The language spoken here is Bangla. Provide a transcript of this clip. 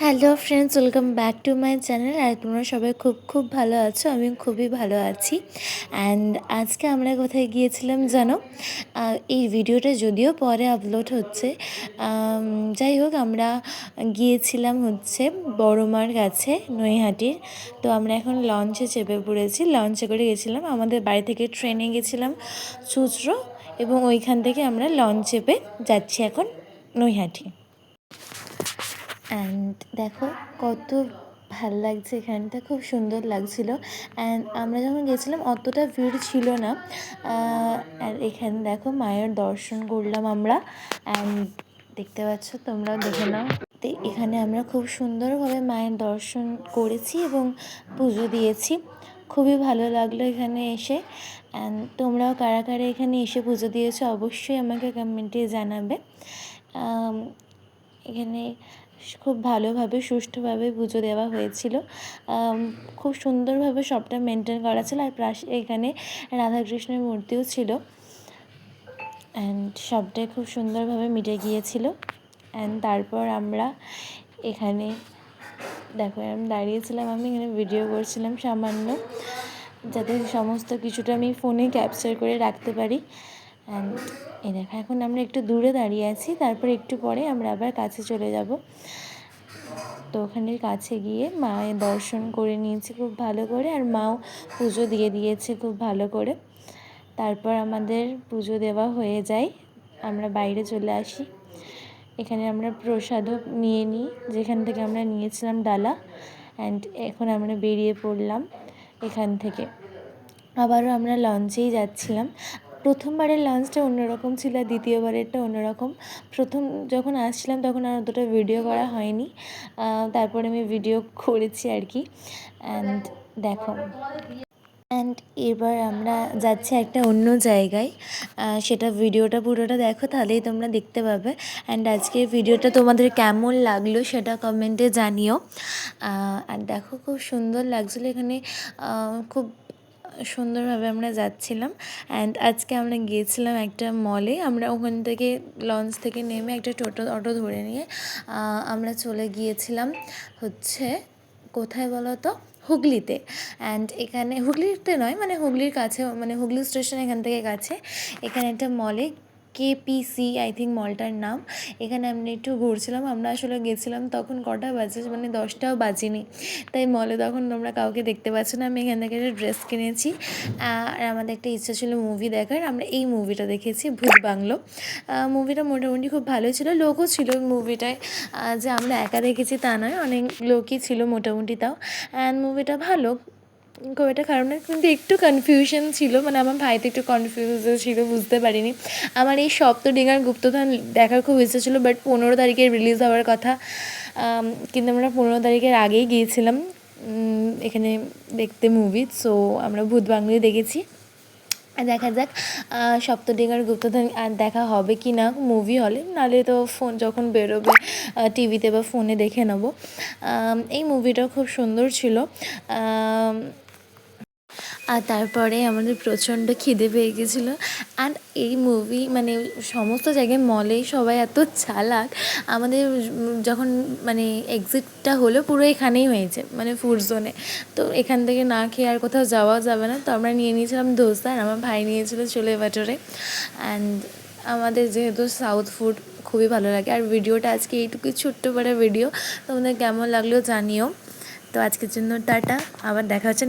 Hello friends, welcome back to my channel. আর তোমরা সবাই খুব খুব ভালো আছো, আমি খুবই ভালো আছি। অ্যান্ড আজকে আমরা কোথায় গিয়েছিলাম জানো? এই ভিডিওটা যদিও পরে আপলোড হচ্ছে, যাই হোক আমরা গিয়েছিলাম হচ্ছে বড়মার কাছে নৈহাটির। তো আমরা এখন লঞ্চে চেপে পড়েছি, লঞ্চে করে গেছিলাম। আমাদের বাড়ি থেকে ট্রেনে গেছিলাম চুঁচড়ো, এবং ওইখান থেকে আমরা লঞ্চ চেপে যাচ্ছি এখন নৈহাটি। অ্যান্ড দেখো কত ভাল লাগছে, এখানটা খুব সুন্দর লাগছিল। অ্যান্ড আমরা যখন গেছিলাম অতটা ভিড় ছিল না। আর এখানে দেখো মায়ের দর্শন করলাম আমরা, অ্যান্ড দেখতে পাচ্ছ, তোমরাও দেখে নাও। তো এখানে আমরা খুব সুন্দরভাবে মায়ের দর্শন করেছি এবং পুজো দিয়েছি। খুবই ভালো লাগলো এখানে এসে। অ্যান্ড তোমরাও কারা কারা এখানে এসে পুজো দিয়েছো অবশ্যই আমাকে কমেন্টে জানাবে। এখানে খুব ভালোভাবে সুষ্ঠুভাবে পুজো দেওয়া হয়েছিল, খুব সুন্দরভাবে সবটা মেনটেন করা ছিল। আর এখানে রাধাকৃষ্ণের মূর্তিও ছিল, অ্যান্ড সবটাই খুব সুন্দরভাবে মিটে গিয়েছিল। অ্যান্ড তারপর আমরা এখানে দেখো আমি দাঁড়িয়েছিলাম, আমি এখানে ভিডিও করছিলাম সামান্য, যাতে সমস্ত কিছুটা আমি ফোনে ক্যাপচার করে রাখতে পারি। অ্যান্ড এই দেখো এখন আমরা একটু দূরে দাঁড়িয়ে আছি, তারপর একটু পরে আমরা আবার কাছে চলে যাব। তো ওখানে কাছে গিয়ে মায়ের দর্শন করে নিয়েছি খুব ভালো করে, আর মাও পুজো দিয়ে দিয়েছে খুব ভালো করে। তারপর আমাদের পুজো দেওয়া হয়ে যায়, আমরা বাইরে চলে আসি। এখানে আমরা প্রসাদও নিয়ে নিই, যেখান থেকে আমরা নিয়েছিলাম ডালা। অ্যান্ড এখন আমরা বেরিয়ে পড়লাম এখান থেকে। আবারও আমরা লঞ্চেই যাচ্ছিলাম। প্রথমবারের লঞ্চটা অন্যরকম ছিল, আর দ্বিতীয়বারেরটা অন্যরকম। প্রথম যখন আসছিলাম তখন আর অতটা ভিডিও করা হয়নি, তারপরে আমি ভিডিও করেছি আর কি। অ্যান্ড দেখো, অ্যান্ড এবার আমরা যাচ্ছি একটা অন্য জায়গায়, সেটা ভিডিওটা পুরোটা দেখো, তাহলেই তোমরা দেখতে পাবে। অ্যান্ড আজকের ভিডিওটা তোমাদের কেমন লাগলো সেটা কমেন্টে জানিও। আর দেখো খুব সুন্দর লাগছিলো এখানে, খুব সুন্দরভাবে আমরা যাচ্ছিলাম। অ্যান্ড আজকে আমরা গিয়েছিলাম একটা মলে। আমরা ওখান থেকে লঞ্চ থেকে নেমে একটা অটো ধরে নিয়ে আমরা চলে গিয়েছিলাম হচ্ছে কোথায় বলো তো, হুগলিতে। অ্যান্ড এখানে হুগলিতে নয়, মানে হুগলির কাছে, মানে হুগলি স্টেশন এখান থেকে কাছে। এখানে একটা মলে, কেপিসি আই থিঙ্ক মলটার নাম। এখানে আমরা একটু ঘুরছিলাম। আমরা আসলে গেছিলাম তখন কটা বাজে, মানে 10টাও বাজেনি, তাই মলে তখন তোমরা কাউকে দেখতে পাচ্ছ না। আমি এখান থেকে একটা ড্রেস কিনেছি, আর আমাদের একটা ইচ্ছা ছিল মুভি দেখার। আমরা এই মুভিটা দেখেছি, ভূত বাংলো। মুভিটা মোটামুটি খুব ভালো ছিল, লোকও ছিল মুভিটায়, যে আমরা একা দেখেছি তা নয়, অনেক লোকই ছিল মোটামুটি তাও। অ্যান্ড মুভিটা ভালো, খুব একটা খারাপ না, কিন্তু একটু কনফিউশন ছিল, মানে আমার ভাই তো একটু কনফিউজ ছিল, বুঝতে পারিনি। আমার এই সপ্তডিঙার গুপ্তধন দেখার খুব ইচ্ছে ছিল, বাট 15 তারিখে রিলিজ হওয়ার কথা, কিন্তু আমরা 15 তারিখের আগেই গিয়েছিলাম এখানে দেখতে মুভি। সো আমরা ভূত বাংলোই দেখেছি। দেখা যাক সপ্তডিঙার গুপ্তধন আর দেখা হবে কি না মুভি হলে, নাহলে তো ফোন যখন বেরোবে টিভিতে বা ফোনে দেখে নেব। এই মুভিটাও খুব সুন্দর ছিল। আর তারপরে আমাদের প্রচণ্ড খিদে পেয়ে গেছিলো। অ্যান্ড এই মুভি মানে সমস্ত জায়গায় মলেই সবাই এত চালাক। আমাদের যখন মানে এক্সিটটা হলো পুরো এখানেই হয়েছে, মানে ফুড জোনে। তো এখান থেকে না খেয়ে আর কোথাও যাওয়া যাবে না, তো আমরা নিয়ে নিয়েছিলাম ধোসা, আর আমার ভাই নিয়েছিল ছোলে ভাটোরে। অ্যান্ড আমাদের যেহেতু সাউথ ফুড খুবই ভালো লাগে। আর ভিডিওটা আজকে এইটুকুই ছোট্ট বড় ভিডিও, তোমাদের কেমন লাগলো জানিও। তো আজকের জন্য টাটা, আবার দেখা হচ্ছে।